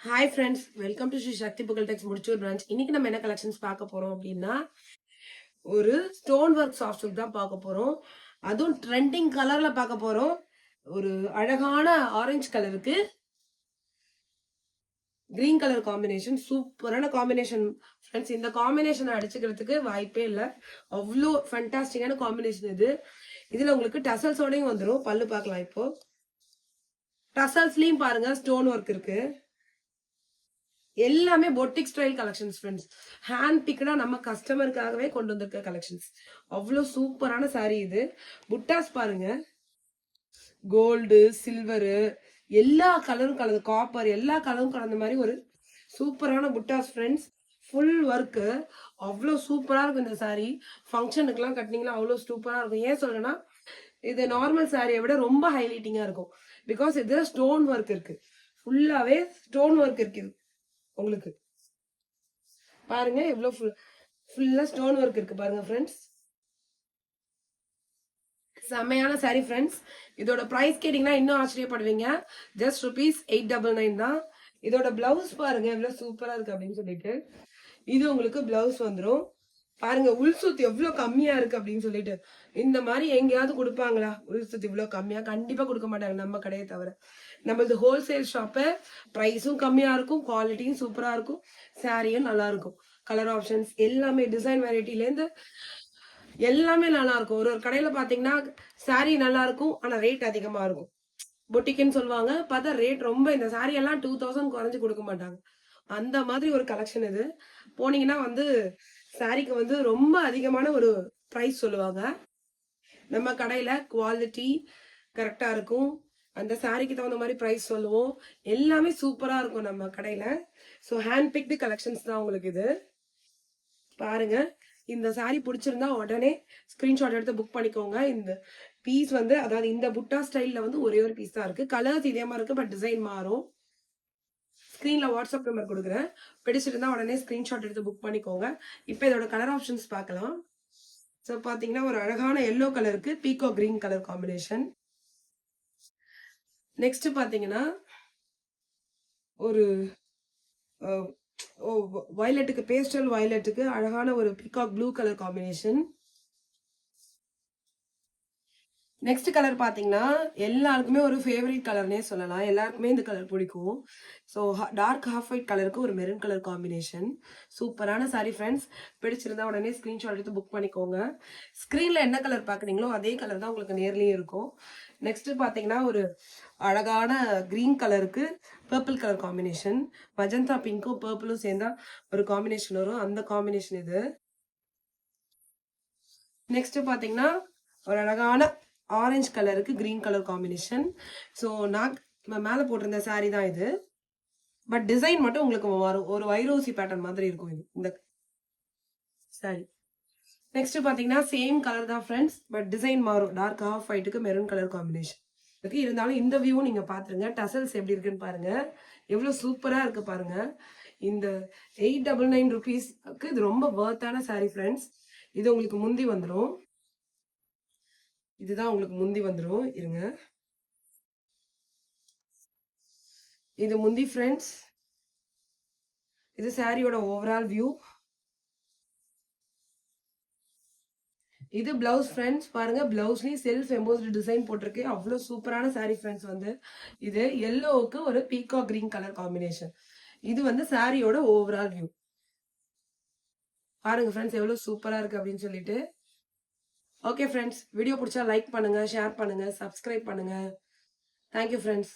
Hi friends, welcome to Sri Sakthi Pugazh tex Mudichur branch. இன்னைக்கு நம்ம என்ன கலெக்ஷன்ஸ் பார்க்க போறோம் அப்படின்னா, ஒரு ஸ்டோன் ஒர்க் சாஃப்ட் சில்க் தான் பார்க்க போறோம். அதுவும் ட்ரெண்டிங் கலர்ல பார்க்க போறோம். ஒரு அழகான ஆரஞ்சு கலருக்கு கிரீன் கலர் காம்பினேஷன், சூப்பரான காம்பினேஷன் ஃப்ரெண்ட்ஸ். இந்த காம்பினேஷனை அடிச்சுக்கிறதுக்கு வாய்ப்பே இல்லை. அவ்வளோ ஃபண்டாஸ்டிக்கான காம்பினேஷன் இது. இதுல உங்களுக்கு டசல்ஸோடையும் வந்துடும். பல்லு பார்க்கலாம். இப்போ டசல்ஸ்லயும் பாருங்க ஸ்டோன் ஒர்க் இருக்கு. எல்லாமே boutique style collections friends. Hand பிக்டா நம்ம கஸ்டமருக்காகவே கொண்டு வந்திருக்க கலெக்ஷன்ஸ். அவ்வளோ சூப்பரான சாரீ இது. புட்டாஸ் பாருங்க, கோல்டு, சில்வரு, எல்லா கலரும் கலந்து, காப்பர், எல்லா கலரும் கலந்த மாதிரி ஒரு சூப்பரான புட்டாஸ் ஃப்ரெண்ட்ஸ். ஃபுல் ஒர்க்கு அவ்வளோ சூப்பராக இருக்கும் இந்த சாரீ. ஃபங்க்ஷனுக்குலாம் கட்டினீங்களா அவ்வளோ சூப்பராக இருக்கும். ஏன் சொல்றேன்னா, இது நார்மல் சாரியை விட ரொம்ப ஹைலைட்டிங்காக இருக்கும். பிகாஸ் இதுல ஸ்டோன் ஒர்க் இருக்கு, ஃபுல்லாவே ஸ்டோன் ஒர்க் இருக்கு. உங்களுக்கு பாருங்க எவ்வளவு ஃபுல்லா ஸ்டோன் ஒர்க் இருக்கு பாருங்க ஃப்ரெண்ட்ஸ். செம்மையான சாரி ஃப்ரெண்ட்ஸ். இதோட பிரைஸ் கேட்டீங்கன்னா இன்னும் ஆச்சரியப்படுவீங்க. ஜஸ்ட் ₹899 தான். இதோட பிளவுஸ் பாருங்க எவ்வளவு சூப்பரா இருக்கு அப்படின்னு சொல்லிட்டு. இது உங்களுக்கு பிளவுஸ் வந்துடும். பாருங்க உள் சுத்து எவ்வளவு கம்மியா இருக்கு அப்படின்னு சொல்லிட்டு. இந்த மாதிரி எங்கேயாவது கொடுப்பாங்களா? உள் சுத்து இவ்வளவு கம்மியா கண்டிப்பா கொடுக்க மாட்டாங்க, நம்ம கடையை தவிர. நம்மளது ஹோல்சேல் ஷாப்பு. ப்ரைஸும் கம்மியா இருக்கும், குவாலிட்டியும் சூப்பரா இருக்கும், சாரியும் நல்லா இருக்கும். கலர் ஆப்ஷன்ஸ் எல்லாமே, டிசைன் வெரைட்டிலேருந்து எல்லாமே நல்லா இருக்கும். ஒரு ஒரு கடையில பாத்தீங்கன்னா சாரி நல்லா இருக்கும், ஆனா ரேட் அதிகமா இருக்கும். பொட்டிக்குன்னு சொல்லுவாங்க, பார்த்தா ரேட் ரொம்ப, இந்த சாரி எல்லாம் 2000 குறைஞ்சு கொடுக்க மாட்டாங்க. அந்த மாதிரி ஒரு கலெக்ஷன் இது. போனீங்கன்னா வந்து சாரிக்கு வந்து ரொம்ப அதிகமான ஒரு ப்ரைஸ் சொல்லுவாங்க. நம்ம கடையில குவாலிட்டி கரெக்டா இருக்கும். அந்த சாரிக்கு தகுந்த மாதிரி ப்ரைஸ் சொல்லுவோம். எல்லாமே சூப்பரா இருக்கும் நம்ம கடையில. ஸோ ஹேண்ட் பிக்டு கலெக்ஷன்ஸ் தான் உங்களுக்கு இது. பாருங்க, இந்த சாரி பிடிச்சிருந்தா உடனே ஸ்கிரீன்ஷாட் எடுத்து புக் பண்ணிக்கோங்க. இந்த பீஸ் வந்து, அதாவது இந்த புட்டா ஸ்டைல்ல வந்து ஒரே ஒரு பீஸ் தான் இருக்கு. கலர்ஸ் இதே மாதிரி இருக்கு, பட் டிசைன் மாறும். ஸ்க்ரீன்ல வாட்ஸ்அப் நம்பர் கொடுக்குறேன், பிடிச்சிருந்தா உடனே ஸ்கிரீன்ஷாட் எடுத்து புக் பண்ணிக்கோங்க. இப்போ இதோட கலர் ஆப்ஷன்ஸ் பார்க்கலாம். ஸோ பார்த்தீங்கன்னா ஒரு அழகான எல்லோ கலருக்கு பீகோ கிரீன் கலர் காம்பினேஷன். நெக்ஸ்ட் பார்த்தீங்கன்னா ஒரு வயலட்டுக்கு, பேஸ்டல் வயலட்டுக்கு அழகான ஒரு peacock blue colour combination. Next colour பார்த்தீங்கன்னா எல்லாருக்குமே ஒரு ஃபேவரட் கலர்னே சொல்லலாம். எல்லாருக்குமே இந்த கலர் பிடிக்கும். ஸோ டார்க் ஹாஃப் ஒயிட் கலருக்கு ஒரு மெரூன் கலர் காம்பினேஷன். சூப்பரான சாரி ஃப்ரெண்ட்ஸ். பிடிச்சிருந்தா உடனே ஸ்க்ரீன்ஷாட் எடுத்து புக் பண்ணிக்கோங்க. ஸ்க்ரீனில் என்ன கலர் பார்க்குறீங்களோ அதே கலர் தான் உங்களுக்கு நேர்லேயும் இருக்கும். நெக்ஸ்ட் பார்த்தீங்கன்னா ஒரு அழகான க்ரீன் கலருக்கு பர்பிள் கலர் காம்பினேஷன். மஜந்தா பிங்க்கும் பர்பிளும் சேர்ந்தா ஒரு காம்பினேஷன் வரும், அந்த காம்பினேஷன் இது. நெக்ஸ்ட் பார்த்தீங்கன்னா ஒரு அழகான ஆரஞ்சு கலருக்கு கிரீன் கலர் காம்பினேஷன். ஸோ நான் மேலே போட்டிருந்த சாரி தான் இது, பட் டிசைன் மட்டும் உங்களுக்கு வரும். ஒரு வைரோசி பேட்டர்ன் மாதிரி இருக்கும் இது இந்த சாரி. நெக்ஸ்ட் பார்த்தீங்கன்னா சேம் கலர் தான் ஃப்ரெண்ட்ஸ், பட் டிசைன் மாறும். டார்க் ஆஃப் ஒயிட்டுக்கு மெரூன் கலர் காம்பினேஷன் இருக்கு. இருந்தாலும் இந்த வியூவும் நீங்கள் பார்த்துருங்க. டசல்ஸ் எப்படி இருக்குன்னு பாருங்க, எவ்வளோ சூப்பராக இருக்கு பாருங்க. இந்த ₹899 இது ரொம்ப வர்த்தான சாரி ஃப்ரெண்ட்ஸ். இது உங்களுக்கு முந்தி வந்துடும். இதுதான் உங்களுக்கு முந்தி வந்துடும். இருங்க, இது முந்தி ஃப்ரெண்ட்ஸ். இது சாரியோட ஓவரால் வியூ. இது பிளவுஸ் ஃப்ரெண்ட்ஸ். பாருங்க, பிளவுஸ்லயும் செல்ஃப் எம்போஸ்டு டிசைன் போட்டிருக்கு. அவ்வளோ சூப்பரான சாரி ஃப்ரெண்ட்ஸ். வந்து இது எல்லோவுக்கு ஒரு பீகாக் கிரீன் கலர் காம்பினேஷன். இது வந்து சாரியோட ஓவரால் வியூ. பாருங்க ஃப்ரெண்ட்ஸ் எவ்வளோ சூப்பரா இருக்கு அப்படின்னு சொல்லிட்டு. ஓகே ஃப்ரெண்ட்ஸ், வீடியோ பிடிச்சா லைக் பண்ணுங்க, ஷேர் பண்ணுங்க, சப்ஸ்கிரைப் பண்ணுங்க. Thank you friends.